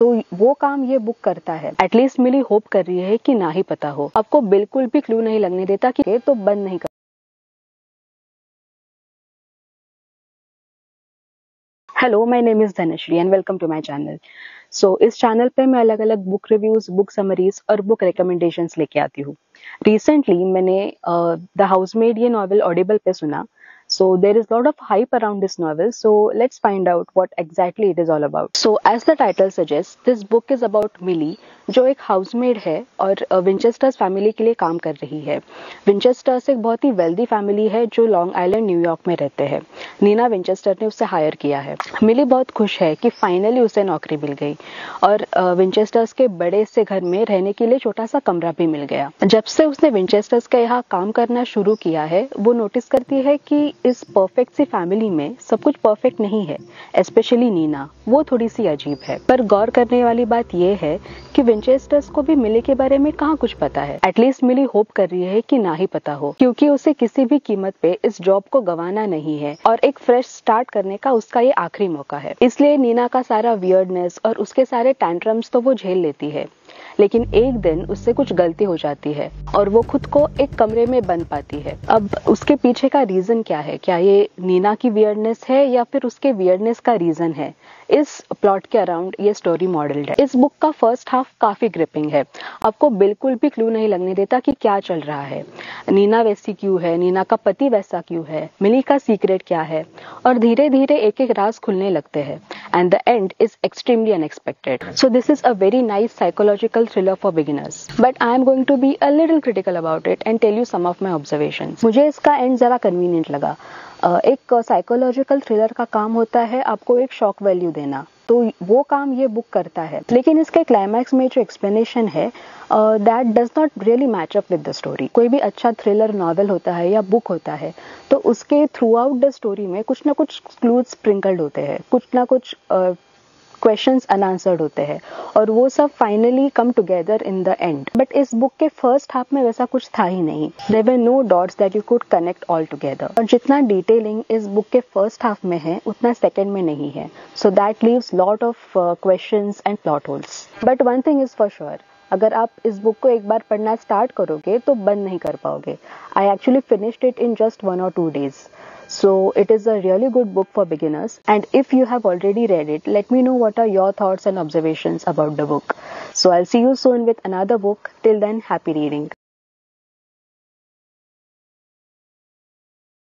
तो वो काम ये बुक करता है। एटलीस्ट मिली होप कर रही है कि ना ही पता हो। आपको बिल्कुल भी क्लू नहीं लगने देता कि तो बंद नहीं कर। Hello, my name is Dhanashree and welcome to my channel. इस चैनल पे मैं अलग अलग बुक रिव्यूज, बुक समरीज और बुक रिकमेंडेशंस लेके आती हूँ। रिसेंटली मैंने द हाउसमेड ये नॉवेल ऑडिबल पे सुना। So there is a lot of hype around this novel. So let's find out what exactly it is all about. So as the title suggests, this book is about Millie, जो एक housemaid है और विंचेस्टर्स family के लिए काम कर रही है। विंचेस्टर्स एक बहुत ही वेल्दी फैमिली है जो लॉन्ग आइलैंड न्यूयॉर्क में रहते हैं। नीना विंचेस्टर ने उसे हायर किया है। मिली बहुत खुश है कि फाइनली उसे नौकरी मिल गई और विंचेस्टर्स के बड़े से घर में रहने के लिए छोटा सा कमरा भी मिल गया। जब से उसने विंचेस्टर्स के यहाँ काम करना शुरू किया है, वो नोटिस करती है कि इस परफेक्ट सी फैमिली में सब कुछ परफेक्ट नहीं है। स्पेशली नीना, वो थोड़ी सी अजीब है। पर गौर करने वाली बात यह है कि विंचेस्टर्स को भी मिली के बारे में कहाँ कुछ पता है। एटलीस्ट मिली होप कर रही है कि ना ही पता हो, क्योंकि उसे किसी भी कीमत पे इस जॉब को गंवाना नहीं है और एक फ्रेश स्टार्ट करने का उसका ये आखिरी मौका है। इसलिए नीना का सारा वियर्डनेस और उसके सारे टैंट्रम्स तो वो झेल लेती है। लेकिन एक दिन उससे कुछ गलती हो जाती है और वो खुद को एक कमरे में बंद पाती है। अब उसके पीछे का रीजन क्या है? क्या ये नीना की वियर्डनेस है या फिर उसके वियर्डनेस का रीजन है? इस प्लॉट के अराउंड ये स्टोरी मॉडल्ड है। इस बुक का फर्स्ट हाफ काफी ग्रिपिंग है। आपको बिल्कुल भी क्लू नहीं लगने देता कि क्या चल रहा है। नीना वैसी क्यों है, नीना का पति वैसा क्यों है, मिली का सीक्रेट क्या है, और धीरे धीरे एक एक राज खुलने लगते हैं। And the end is extremely unexpected. So this is a very nice psychological thriller for beginners, but I am going to be a little critical about it and tell you some of my observations. मुझे इसका and जरा convenient लगा। एक psychological thriller का काम होता है आपको एक शॉक वैल्यू देना, तो वो काम ये बुक करता है। लेकिन इसके क्लाइमैक्स में जो एक्सप्लेनेशन है that does not really match up with the story. कोई भी अच्छा थ्रिलर नॉवेल होता है या बुक होता है तो उसके थ्रू आउट द स्टोरी में कुछ ना कुछ क्लूज स्प्रिंकल्ड होते हैं, कुछ ना कुछ क्वेश्चंस अनआंसर्ड होते हैं और वो सब finally come together in the end. But इस बुक के फर्स्ट हाफ में वैसा कुछ था ही नहीं। There were no dots that you could connect all together. और जितना डिटेलिंग इस बुक के फर्स्ट हाफ में है उतना सेकंड में नहीं है। So that leaves lot of questions and plot holes. But one thing is for sure, अगर आप इस बुक को एक बार पढ़ना स्टार्ट करोगे तो बंद नहीं कर पाओगे। I actually finished it in just 1 or 2 days. So it is a really good book for beginners, and if you have already read it, let me know what are your thoughts and observations about the book. So I'll see you soon with another book. Till then, happy reading.